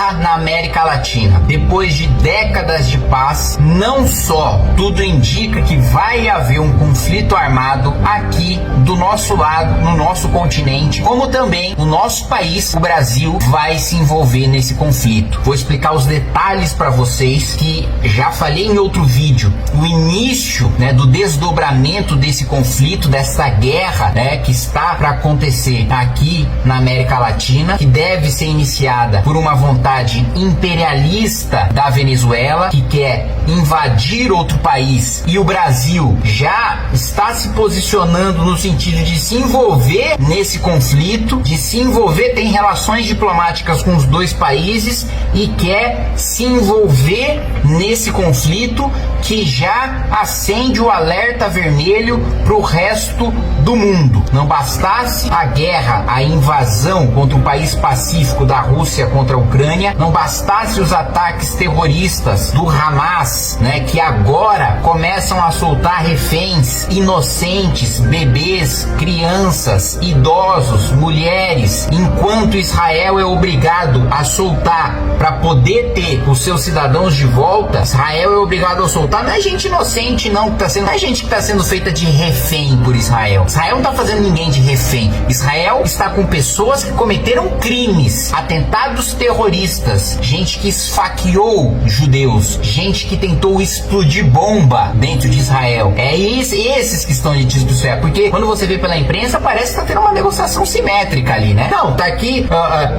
lá na América Latina. Depois de décadas de paz, não só tudo indica que vai haver um conflito armado aqui do nosso lado, no nosso continente, como também o nosso país, o Brasil, vai se envolver nesse conflito. Vou explicar os detalhes para vocês, que já falei em outro vídeo, o início, né, do desdobramento desse conflito, dessa guerra, né, que está para acontecer aqui na América Latina, que deve ser iniciada por uma vontade imperialista da Venezuela, que quer invadir outro país, e o Brasil já está se posicionando no sentido de se envolver nesse conflito, de se envolver, tem relações diplomáticas com os dois países e quer se envolver nesse conflito, que já acende o alerta vermelho para o resto do mundo. Não bastasse a guerra, a invasão contra o país pacífico da Rússia contra a Ucrânia, não bastasse os ataques terroristas do Hamas, né, que agora começam a soltar reféns inocentes, bebês, crianças, idosos, mulheres, enquanto Israel é obrigado a soltar para poder ter os seus cidadãos de volta. Israel é obrigado a soltar, não é gente inocente não, não é gente que está sendo feita de refém por Israel. Israel não está fazendo ninguém de refém. Israel está com pessoas que cometeram crimes, atentados terroristas, gente que esfaqueou judeus, gente que tentou explodir bomba dentro de Israel. É esses que estão de Israel, porque quando você vê pela imprensa parece que está tendo uma negociação simétrica ali, né? Não, tá aqui,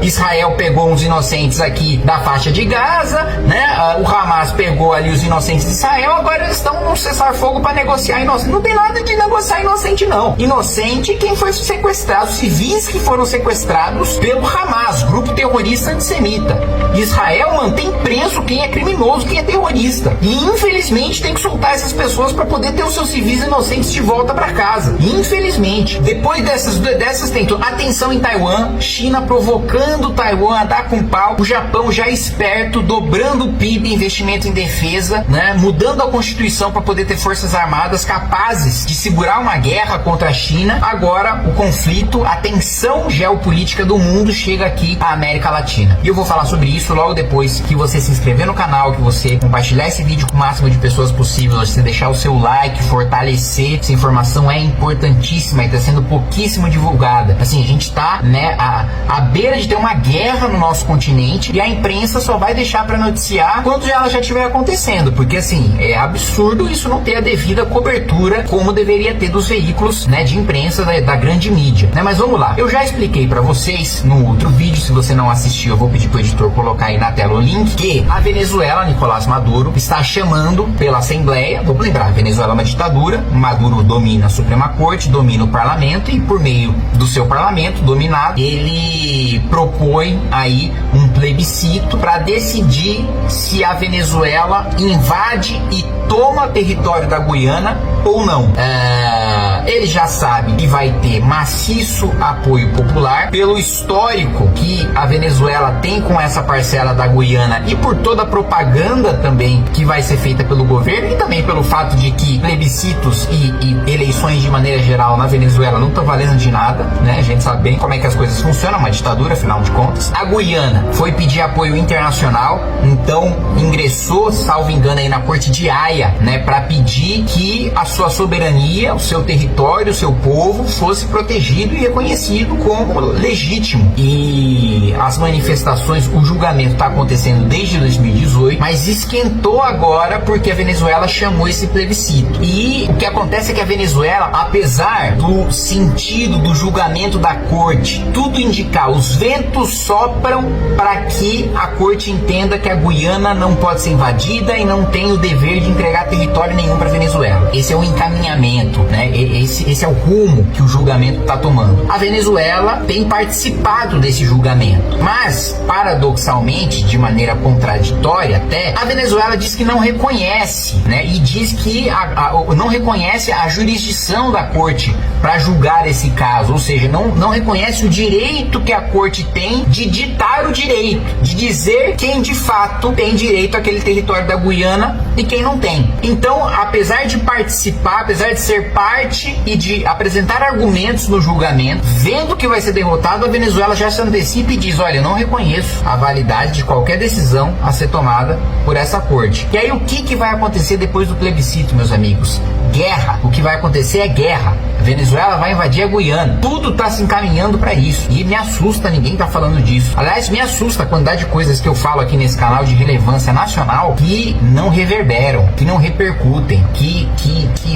Israel pegou uns inocentes aqui da faixa de Gaza, né? O Hamas pegou ali os inocentes de Israel, agora eles estão num cessar-fogo para negociar inocente. Não tem nada de negociar inocente, não. Inocente quem foi sequestrado, civis que foram sequestrados pelo Hamas, grupo terrorista antissemita. Israel mantém preso quem é criminoso, quem é terrorista. E infelizmente tem que soltar essas pessoas para poder ter os seus civis inocentes de volta para casa. Infelizmente. Depois dessas tentou atenção em Taiwan, China provocando Taiwan a dar com pau, o Japão já esperto, dobrando o PIB, investimento em defesa, né, mudando a Constituição para poder ter forças armadas capazes de segurar uma guerra contra a China. Agora o conflito, a tensão geopolítica do mundo chega aqui à América Latina. E eu vou falar sobre isso logo depois que você se inscrever no canal, que você compartilhar esse vídeo com o máximo de pessoas possível, você deixar o seu like, fortalecer. Essa informação é importantíssima e está sendo pouquíssimo divulgada. Assim, a gente está, né, à beira de ter uma guerra no nosso continente, e a imprensa só vai deixar para noticiar quando ela já estiver acontecendo, porque assim, é absurdo isso não ter a devida cobertura como deveria ter dos veículos, né, de imprensa da grande mídia, né? Mas vamos lá, eu já expliquei para vocês no outro vídeo, se você não assistiu eu vou pedir pro editor colocar aí na tela o link, que a Venezuela, Nicolás Maduro, está chamando pela Assembleia. Vamos lembrar, a Venezuela é uma ditadura, Maduro domina a Suprema Corte, domina o parlamento, e por meio do seu parlamento dominado, ele propõe aí um plebiscito para decidir se a Venezuela invade e toma território da Guiana ou não. Ele já sabe que vai ter maciço apoio popular pelo histórico que a Venezuela tem com essa parcela da Guiana e por toda a propaganda também que vai ser feita pelo governo, e também pelo fato de que plebiscitos e eleições de maneira geral na Venezuela não estão valendo de nada, né? A gente sabe bem como é que as coisas funcionam, uma ditadura afinal de contas. A Guiana foi pedir apoio internacional, então ingressou, salvo engano, aí na Corte de Haia, né, para pedir que a sua soberania, o seu território, o seu povo fosse protegido e reconhecido como legítimo. E as manifestações, o julgamento está acontecendo desde 2018, mas esquentou agora porque a Venezuela chamou esse plebiscito. E o que acontece é que a Venezuela, apesar do sentido do julgamento da corte tudo indicar, os ventos sopram para que a corte entenda que a Guiana não pode ser invadida e não tem o dever de entregar território nenhum para a Venezuela. Esse é o encaminhamento, né? Esse é o rumo que o julgamento está tomando. A Venezuela tem participado desse julgamento, mas paradoxalmente, de maneira contraditória até, a Venezuela diz que não reconhece, né? E diz que não reconhece a jurisdição da corte para julgar esse caso, ou seja, não reconhece o direito que a corte tem de ditar o direito. direito de dizer quem de fato tem direito àquele território da Guiana e quem não tem. Então, apesar de participar, apesar de ser parte e de apresentar argumentos no julgamento, vendo que vai ser derrotado, a Venezuela já se antecipa e diz: olha, eu não reconheço a validade de qualquer decisão a ser tomada por essa corte. E aí o que vai acontecer depois do plebiscito, meus amigos? Guerra. O que vai acontecer é guerra. A Venezuela vai invadir a Guiana. Tudo está se encaminhando para isso. E me assusta, ninguém tá falando disso. Aliás, me assusta a quantidade de coisas que eu falo aqui nesse canal de relevância nacional que não reverberam, que não repercutem, que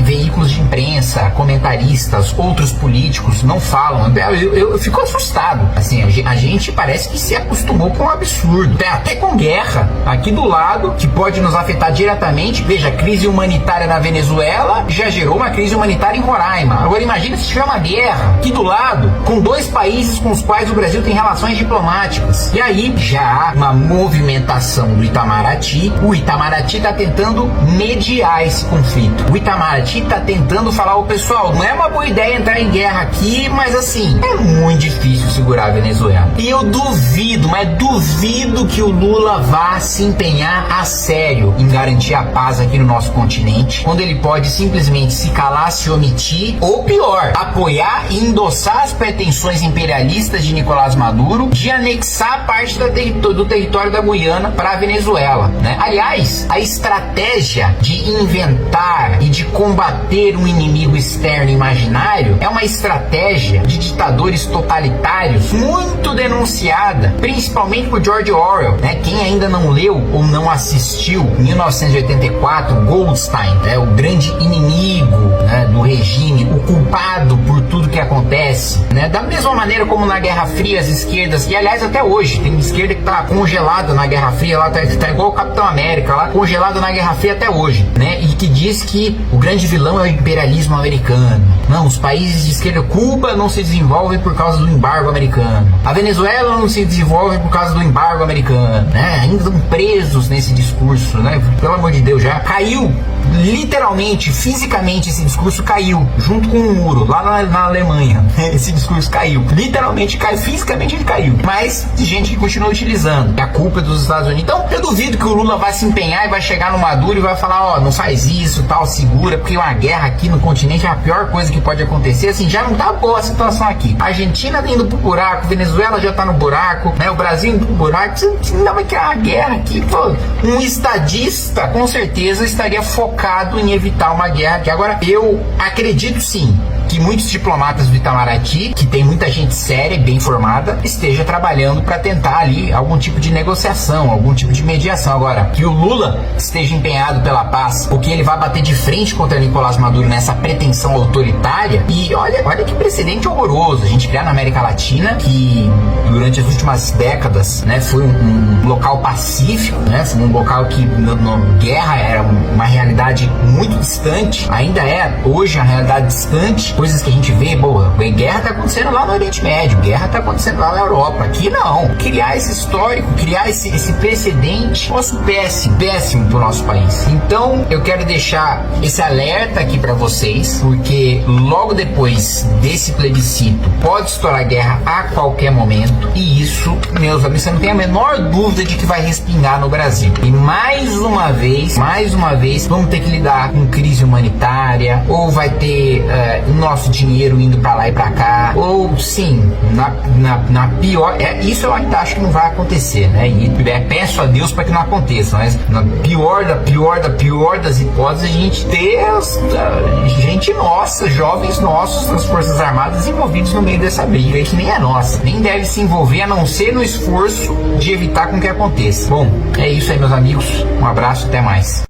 veículos de imprensa, comentaristas, outros políticos não falam. Eu fico assustado. Assim, a gente parece que se acostumou com um absurdo. Até com guerra aqui do lado, que pode nos afetar diretamente. Veja, a crise humanitária na Venezuela já gerou uma crise humanitária em Roraima. Agora imagina se tiver uma guerra aqui do lado, com dois países com os quais o Brasil tem relações diplomáticas. E aí já há uma movimentação do Itamaraty. O Itamaraty está tentando mediar esse conflito. O Itamaraty está tentando falar: o pessoal, não é uma boa ideia entrar em guerra aqui, mas assim, é muito difícil segurar a Venezuela. E eu duvido, mas duvido que o Lula vá se empenhar a sério em garantir a paz aqui no nosso continente, quando ele pode simplesmente se calar, se omitir, ou pior, apoiar e endossar as pretensões imperialistas de Nicolás Maduro de anexar parte do território da Guiana para a Venezuela, né? Aliás, a estratégia de inventar e de combater um inimigo externo imaginário é uma estratégia de ditadores totalitários muito denunciada, principalmente por George Orwell, né? Quem ainda não leu ou não assistiu 1984, Goldstein, né? O grande inimigo, né, do regime, o culpado por tudo que acontece, né? Da mesma maneira como na Guerra Fria as esquerdas, e aliás até hoje tem esquerda que tá congelada na Guerra Fria, lá tá igual o Capitão América, lá congelado na Guerra Fria até hoje, né? E que diz que o grande vilão é o imperialismo americano. Não, os países de esquerda, Cuba não se desenvolve por causa do embargo americano, a Venezuela não se desenvolve por causa do embargo americano, né? Ainda estão presos nesse discurso, né? Pelo amor de Deus, já caiu literalmente, fisicamente, esse discurso caiu junto com um muro lá na Alemanha. Esse discurso caiu, literalmente caiu, fisicamente ele caiu, mas tem gente que continua utilizando, a culpa é dos Estados Unidos. Então eu duvido que o Lula vai se empenhar e vai chegar no Maduro e vai falar: ó, não faz isso, tal, segura, porque uma guerra aqui no continente é a pior coisa que pode acontecer. Assim, já não tá boa a situação aqui, a Argentina tá indo pro buraco, Venezuela já tá no buraco, né, o Brasil indo pro buraco, você ainda vai criar uma guerra aqui. Pô, um estadista com certeza estaria focado em evitar uma guerra aqui. Agora, eu acredito sim que muitos diplomatas do Itamaraty, que tem muita gente séria e bem formada, esteja trabalhando para tentar ali algum tipo de negociação, algum tipo de mediação. Agora, que o Lula esteja empenhado pela paz, ou que ele vai bater de frente contra Nicolás Maduro nessa pretensão autoritária, e olha que precedente horroroso a gente criar na América Latina, que durante as últimas décadas, né, foi um local pacífico, né, foi um local que guerra era uma realidade muito distante, ainda é hoje uma realidade distante, coisas que a gente vê, boa, guerra tá acontecendo lá no Oriente Médio, guerra tá acontecendo lá na Europa, aqui não. Criar esse histórico, criar esse precedente, nosso péssimo pro nosso país. Então, eu quero deixar esse alerta aqui para vocês, porque logo depois desse plebiscito pode estourar guerra a qualquer momento, e isso, meus amigos, você não tem a menor dúvida de que vai respingar no Brasil. E mais uma vez, vamos ter que lidar com crise humanitária, ou vai ter nosso dinheiro indo pra lá e pra cá, ou sim, na pior, isso eu ainda acho que não vai acontecer, né? E peço a Deus para que não aconteça, mas na pior das hipóteses, a gente ter gente nossa, jovens nossos nas Forças Armadas envolvidos no meio dessa briga que nem é nossa, nem deve se envolver, a não ser no esforço de evitar com que aconteça. Bom, é isso aí, meus amigos, um abraço, até mais.